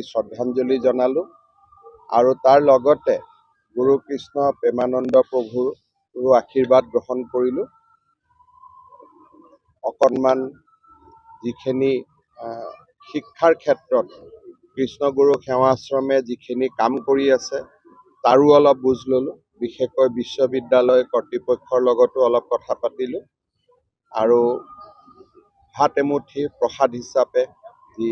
শ্ৰদ্ধাঞ্জলি জনালোঁ আৰু তাৰ লগতে গুৰু কৃষ্ণ প্ৰেমানন্দ প্ৰভুৰো আশীৰ্বাদ গ্ৰহণ কৰিলোঁ। অকণমান যিখিনি শিক্ষাৰ ক্ষেত্ৰত কৃষ্ণগুৰু সেৱাশ্ৰমে যিখিনি কাম কৰি আছে তাৰো অলপ বুজ ল'লোঁ। বিশেষকৈ বিশ্ববিদ্যালয় কৰ্তৃপক্ষৰ লগতো অলপ কথা পাতিলোঁ আৰু ভাত এমুঠি প্ৰসাদ হিচাপে যি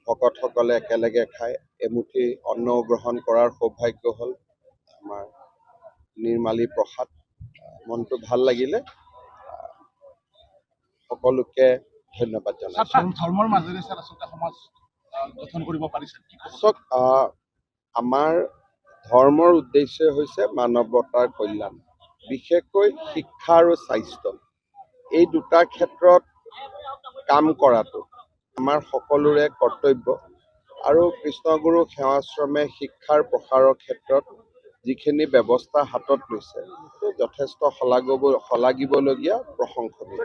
ভকতসকলে একেলগে খাই এমুঠি অন্ন গ্ৰহণ কৰাৰ সৌভাগ্য হ'ল। আমাৰ নিৰ্মালী প্ৰসাদ, মনটো ভাল লাগিলে। সকলোকে ধন্যবাদ জনাইছোঁ। ধৰ্মৰ মাজেৰে আচলতে সমাজ গঠন কৰিব পাৰিছে। আমাৰ ধৰ্মৰ উদ্দেশ্য হৈছে মানৱতাৰ কল্যাণ, বিশেষকৈ শিক্ষা আৰু স্বাস্থ্য। এই দুটা ক্ষেত্ৰত কাম কৰাটো আমাৰ সকলোৰে কৰ্তব্য আৰু কৃষ্ণগুৰু সেৱাশ্ৰমে শিক্ষাৰ প্ৰসাৰৰ ক্ষেত্ৰত যিখিনি ব্যৱস্থা হাতত লৈছে যথেষ্ট শলাগিবলগীয়া, প্ৰশংসনীয়।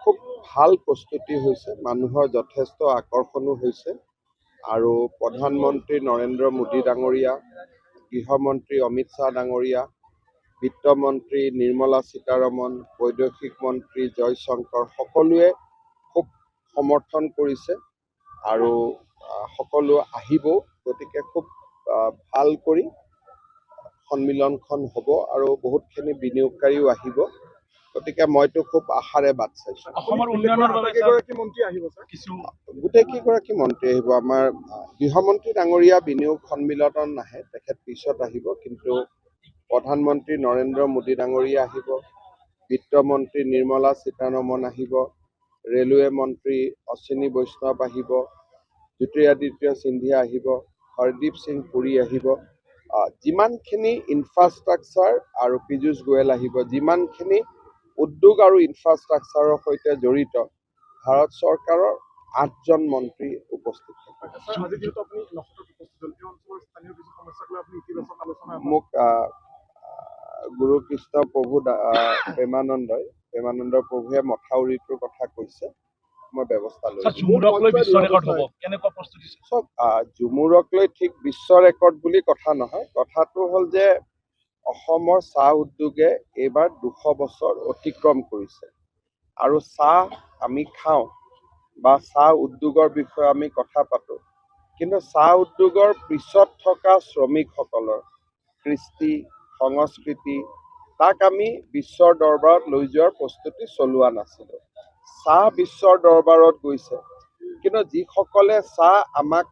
খুব ভাল প্ৰস্তুতি হৈছে, মানুহৰ যথেষ্ট আকৰ্ষণো হৈছে আৰু প্ৰধানমন্ত্ৰী নৰেন্দ্ৰ মোদী ডাঙৰীয়া, গৃহমন্ত্ৰী অমিত শ্বাহ ডাঙৰীয়া, বিত্তমন্ত্ৰী নিৰ্মলা সীতাৰমন, বৈদেশিক মন্ত্ৰী জয়শংকৰ সকলোৱে খুব সমৰ্থন কৰিছে আৰু সকলো আহিবও। গতিকে খুব ভাল কৰি সন্মিলনখন হ'ব আৰু বহুতখিনি বিনিয়োগকাৰীও আহিব। গতিকে মইতো খুব আশাৰে বাট চাইছোঁ। গোটেইকেইগৰাকী মন্ত্ৰী আহিব। আমাৰ গৃহমন্ত্ৰী ডাঙৰীয়া বিনিয়োগ সন্মিলনত নাহে, তেখেত পিছত আহিব, কিন্তু প্ৰধানমন্ত্ৰী নৰেন্দ্ৰ মোদী ডাঙৰীয়া আহিব, বিত্তমন্ত্ৰী নিৰ্মলা সীতাৰমন আহিব, ৰেলৱে মন্ত্ৰী অশ্বিনী বৈষ্ণৱ আহিব, জ্যোতিৰাদিত্য সিন্ধিয়া আহিব, হৰদীপ সিং পুৰী আহিব। যিমানখিনি ইনফ্ৰাষ্ট্ৰাকচাৰ আৰু পীযুষ গোৱেল আহিব, যিমানখিনি উদ্যোগ আৰু ইনফ্ৰাষ্ট্ৰাকচাৰৰ সৈতে জড়িত ভাৰত চৰকাৰৰ 8জন মন্ত্ৰী উপস্থিত থাকিব। মোক গুৰু কৃষ্ণ প্ৰভু প্ৰেমানন্দ প্ৰভুৱে মথাউৰিটোৰ কথা কৈছে, মই ব্যৱস্থা লৈছোঁ। ঝুমুৰক লৈ ঠিক বিশ্ব ৰেকৰ্ড বুলি কথা নহয়, কথাটো হ'ল যে অসমৰ চাহ উদ্যোগে এইবাৰ 200 বছৰ অতিক্ৰম কৰিছে আৰু চাহ আমি খাওঁ বা চাহ উদ্যোগৰ বিষয়ে আমি কথা পাতোঁ, কিন্তু চাহ উদ্যোগৰ পিছত থকা শ্ৰমিকসকলৰ কৃষ্টি সংস্কৃতি তাক আমি বিশ্বৰ দৰবাৰত লৈ যোৱাৰ প্ৰস্তুতি চলোৱা নাছিলোঁ। চাহ বিশ্বৰ দৰবাৰত গৈছে, কিন্তু যিসকলে চাহ আমাক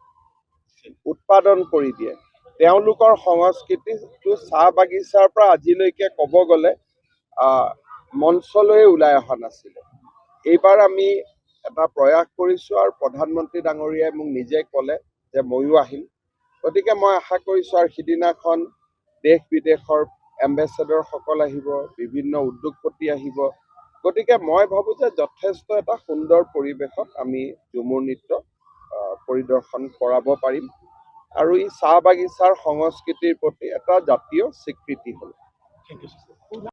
উৎপাদন কৰি দিয়ে তেওঁলোকৰ সংস্কৃতিটো চাহ বাগিচাৰ পৰা আজিলৈকে ক'ব গ'লে মঞ্চলৈ ওলাই অহা নাছিলে। এইবাৰ আমি এটা প্ৰয়াস কৰিছোঁ আৰু প্ৰধানমন্ত্ৰী ডাঙৰীয়াই মোক নিজে ক'লে যে ময়ো আহিম। গতিকে মই আশা কৰিছোঁ আৰু সিদিনাখন দেশ বিদেশৰ এম্বেচেডৰসকল আহিব, বিভিন্ন উদ্যোগপতি আহিব। গতিকে মই ভাবোঁ যে যথেষ্ট এটা সুন্দৰ পৰিৱেশত আমি ঝুমুৰ নৃত্য পৰিদৰ্শন কৰাব পাৰিম আৰু ই চাহ বাগিচাৰ সংস্কৃতিৰ প্ৰতি এটা জাতীয় স্বীকৃতি হ'ল।